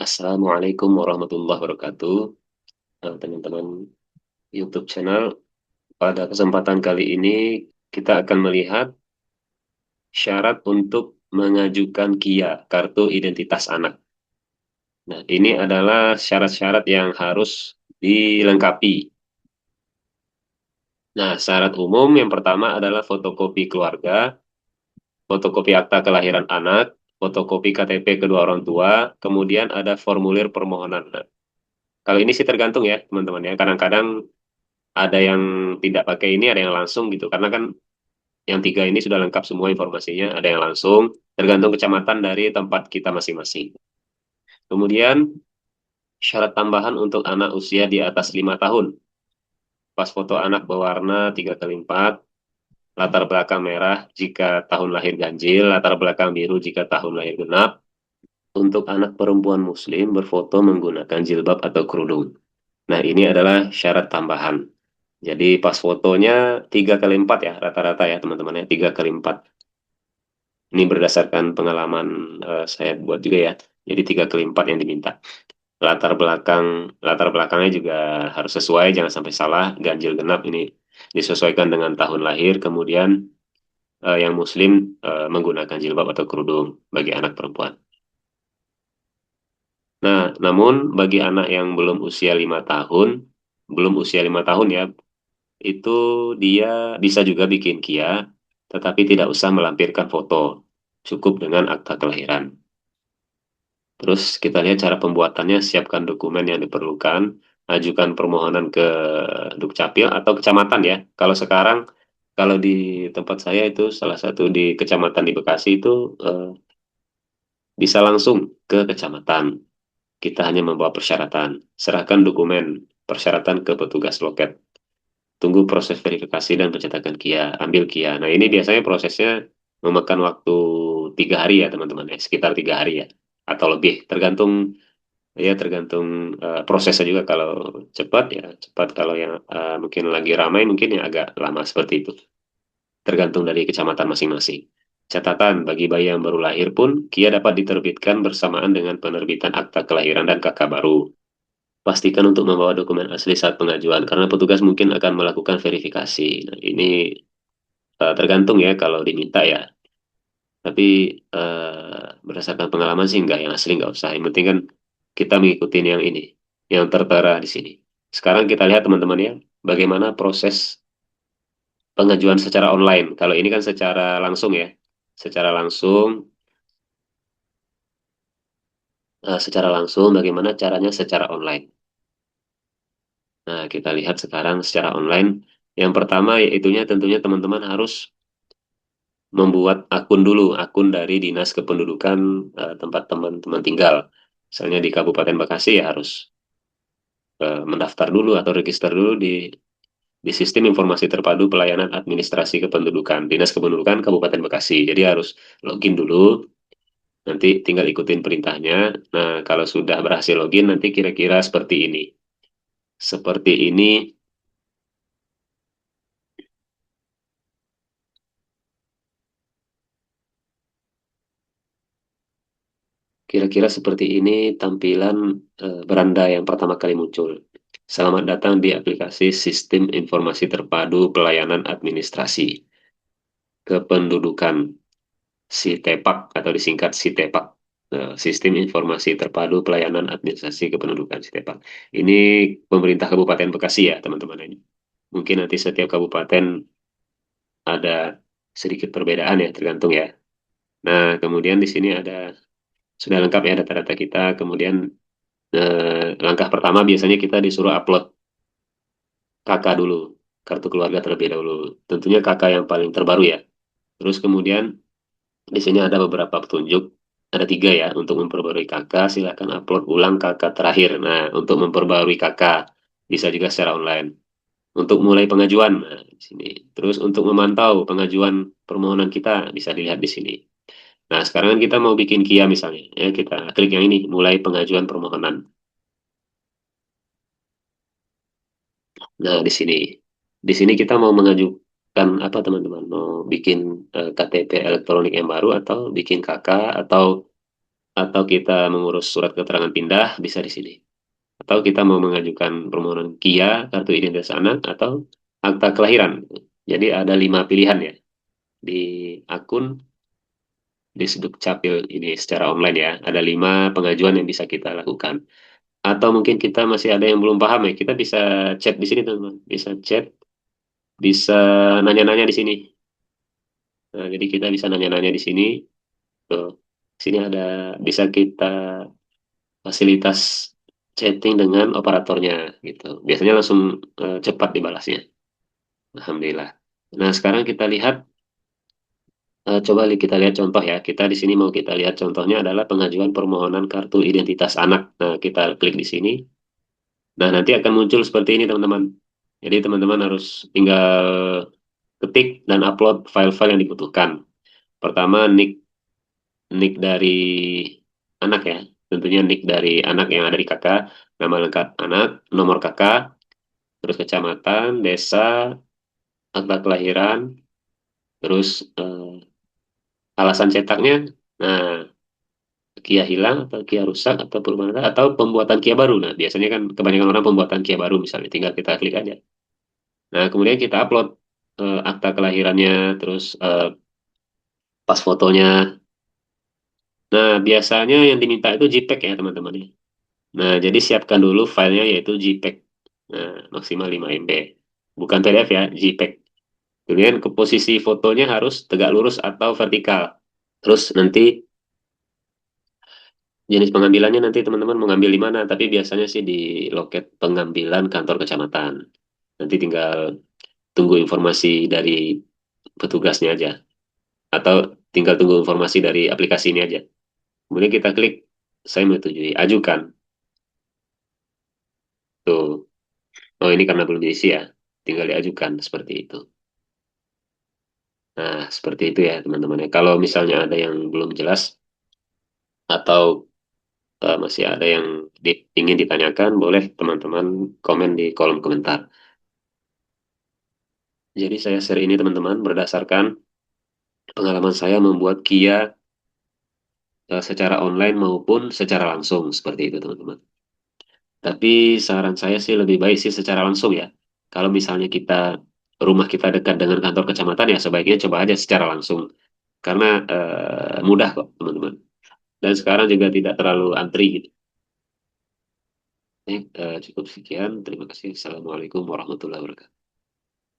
Assalamualaikum warahmatullahi wabarakatuh, teman-teman YouTube channel. Pada kesempatan kali ini kita akan melihat syarat untuk mengajukan KIA, Kartu Identitas Anak. Nah, ini adalah syarat-syarat yang harus dilengkapi. Nah, syarat umum yang pertama adalah fotokopi keluarga, fotokopi akta kelahiran anak, fotokopi KTP kedua orang tua, kemudian ada formulir permohonan. Nah, kalau ini sih tergantung ya, teman-teman ya. Kadang-kadang ada yang tidak pakai ini, ada yang langsung gitu. Karena kan yang tiga ini sudah lengkap semua informasinya, ada yang langsung, tergantung kecamatan dari tempat kita masing-masing. Kemudian syarat tambahan untuk anak usia di atas 5 tahun. Pas foto anak berwarna 3x4, latar belakang merah jika tahun lahir ganjil, latar belakang biru jika tahun lahir genap. Untuk anak perempuan muslim berfoto menggunakan jilbab atau kerudung. Nah, ini adalah syarat tambahan. Jadi pas fotonya 3x4 ya rata-rata ya teman-teman ya 3x4. Ini berdasarkan pengalaman saya buat juga ya. Jadi 3x4 yang diminta. Latar belakangnya juga harus sesuai, jangan sampai salah. Ganjil genap ini disesuaikan dengan tahun lahir. Kemudian yang Muslim menggunakan jilbab atau kerudung bagi anak perempuan. Nah, namun bagi anak yang belum usia 5 tahun ya, itu dia bisa juga bikin KIA, tetapi tidak usah melampirkan foto. Cukup dengan akta kelahiran. Terus kita lihat cara pembuatannya, siapkan dokumen yang diperlukan, ajukan permohonan ke Dukcapil atau kecamatan ya. Kalau sekarang, kalau di tempat saya itu salah satu di kecamatan di Bekasi itu bisa langsung ke kecamatan. Kita hanya membawa persyaratan, serahkan dokumen persyaratan ke petugas loket. Tunggu proses verifikasi dan pencetakan KIA, ambil KIA. Nah ini biasanya prosesnya memakan waktu 3 hari ya teman-teman ya, sekitar 3 hari ya, atau lebih, tergantung ya tergantung prosesnya juga. Kalau cepat ya cepat, kalau yang mungkin lagi ramai mungkin yang agak lama seperti itu. Tergantung dari kecamatan masing-masing. Catatan, bagi bayi yang baru lahir pun, KIA dapat diterbitkan bersamaan dengan penerbitan akta kelahiran dan KK baru. Pastikan untuk membawa dokumen asli saat pengajuan, karena petugas mungkin akan melakukan verifikasi. Nah, ini tergantung ya kalau diminta ya. Tapi berdasarkan pengalaman sih enggak, yang asli enggak usah. Yang penting kan kita mengikuti yang ini, yang tertera di sini. Sekarang kita lihat teman-teman ya, bagaimana proses pengajuan secara online. Kalau ini kan secara langsung ya, secara langsung, secara langsung bagaimana caranya secara online. Nah, kita lihat sekarang secara online. Yang pertama yaitunya tentunya teman-teman harus membuat akun dulu, akun dari Dinas Kependudukan tempat teman-teman tinggal. Misalnya di Kabupaten Bekasi ya harus mendaftar dulu atau register dulu di Sistem Informasi Terpadu Pelayanan Administrasi Kependudukan, Dinas Kependudukan Kabupaten Bekasi. Jadi harus login dulu, nanti tinggal ikutin perintahnya. Nah, kalau sudah berhasil login, nanti kira-kira seperti ini. Seperti ini, kira-kira seperti ini tampilan beranda yang pertama kali muncul. Selamat datang di aplikasi Sistem Informasi Terpadu Pelayanan Administrasi Kependudukan, SITEPAK atau disingkat SITEPAK. Sistem Informasi Terpadu Pelayanan Administrasi Kependudukan, SITEPAK. Ini pemerintah Kabupaten Bekasi ya teman-teman ini. Mungkin nanti setiap kabupaten ada sedikit perbedaan ya, tergantung ya. Nah, kemudian di sini ada sudah lengkap ya data-data kita. Kemudian langkah pertama biasanya kita disuruh upload KK dulu, kartu keluarga terlebih dahulu. Tentunya KK yang paling terbaru ya. Terus kemudian di sini ada beberapa petunjuk. Ada tiga ya. Untuk memperbarui KK, silakan upload ulang KK terakhir. Nah, untuk memperbarui KK bisa juga secara online. Untuk mulai pengajuan, nah, di sini. Terus untuk memantau pengajuan permohonan kita bisa dilihat di sini. Nah, sekarang kan kita mau bikin KIA misalnya. Ya, kita klik yang ini, mulai pengajuan permohonan. Nah, di sini. Di sini kita mau mengajukan apa teman-teman? Mau bikin KTP elektronik yang baru atau bikin KK atau atau kita mengurus surat keterangan pindah bisa di sini. Atau kita mau mengajukan permohonan KIA, kartu identitas anak, atau akta kelahiran. Jadi ada 5 pilihan ya di akun di Dukcapil ini secara online ya. Ada 5 pengajuan yang bisa kita lakukan. Atau mungkin kita masih ada yang belum paham ya, kita bisa chat di sini teman-teman. Bisa chat, bisa nanya-nanya di sini. Nah, jadi kita bisa nanya-nanya di sini. Tuh, sini ada bisa kita fasilitas chatting dengan operatornya gitu. Biasanya langsung cepat dibalasnya. Alhamdulillah. Nah, sekarang kita lihat coba kita lihat contoh ya. Kita di sini mau kita lihat contohnya adalah pengajuan permohonan kartu identitas anak. Nah, kita klik di sini. Nah, nanti akan muncul seperti ini teman-teman. Jadi teman-teman harus tinggal ketik dan upload file-file yang dibutuhkan. Pertama, nick dari anak ya. Tentunya nick dari anak yang ada di kakak, nama lengkap anak, nomor kakak, terus kecamatan, desa, akta kelahiran, terus alasan cetaknya. Nah, Kia hilang atau Kia rusak atau perubahan atau pembuatan Kia baru. Nah, biasanya kan kebanyakan orang pembuatan Kia baru misalnya, tinggal kita klik aja. Nah, kemudian kita upload akta kelahirannya, terus pas fotonya. Nah, biasanya yang diminta itu JPEG ya teman-teman ya. Nah, jadi siapkan dulu filenya yaitu JPEG. Nah, maksimal 5 MB. Bukan PDF ya, JPEG. Kemudian ke posisi fotonya harus tegak lurus atau vertikal. Terus nanti jenis pengambilannya nanti teman-teman mau ngambil di mana, tapi biasanya sih di loket pengambilan kantor kecamatan. Nanti tinggal tunggu informasi dari petugasnya aja. Atau tinggal tunggu informasi dari aplikasi ini aja. Kemudian kita klik, saya menyetujui, ajukan. Tuh, oh ini karena belum diisi ya, tinggal diajukan seperti itu. Nah, seperti itu ya teman-teman ya. Kalau misalnya ada yang belum jelas atau masih ada yang ingin ditanyakan, boleh teman-teman komen di kolom komentar. Jadi saya share ini teman-teman berdasarkan pengalaman saya membuat Kia secara online maupun secara langsung seperti itu teman-teman. Tapi saran saya sih lebih baik sih secara langsung ya. Kalau misalnya rumah kita dekat dengan kantor kecamatan ya sebaiknya coba aja secara langsung. Karena mudah kok teman-teman. Dan sekarang juga tidak terlalu antri gitu. Cukup sekian. Terima kasih. Assalamualaikum warahmatullahi wabarakatuh.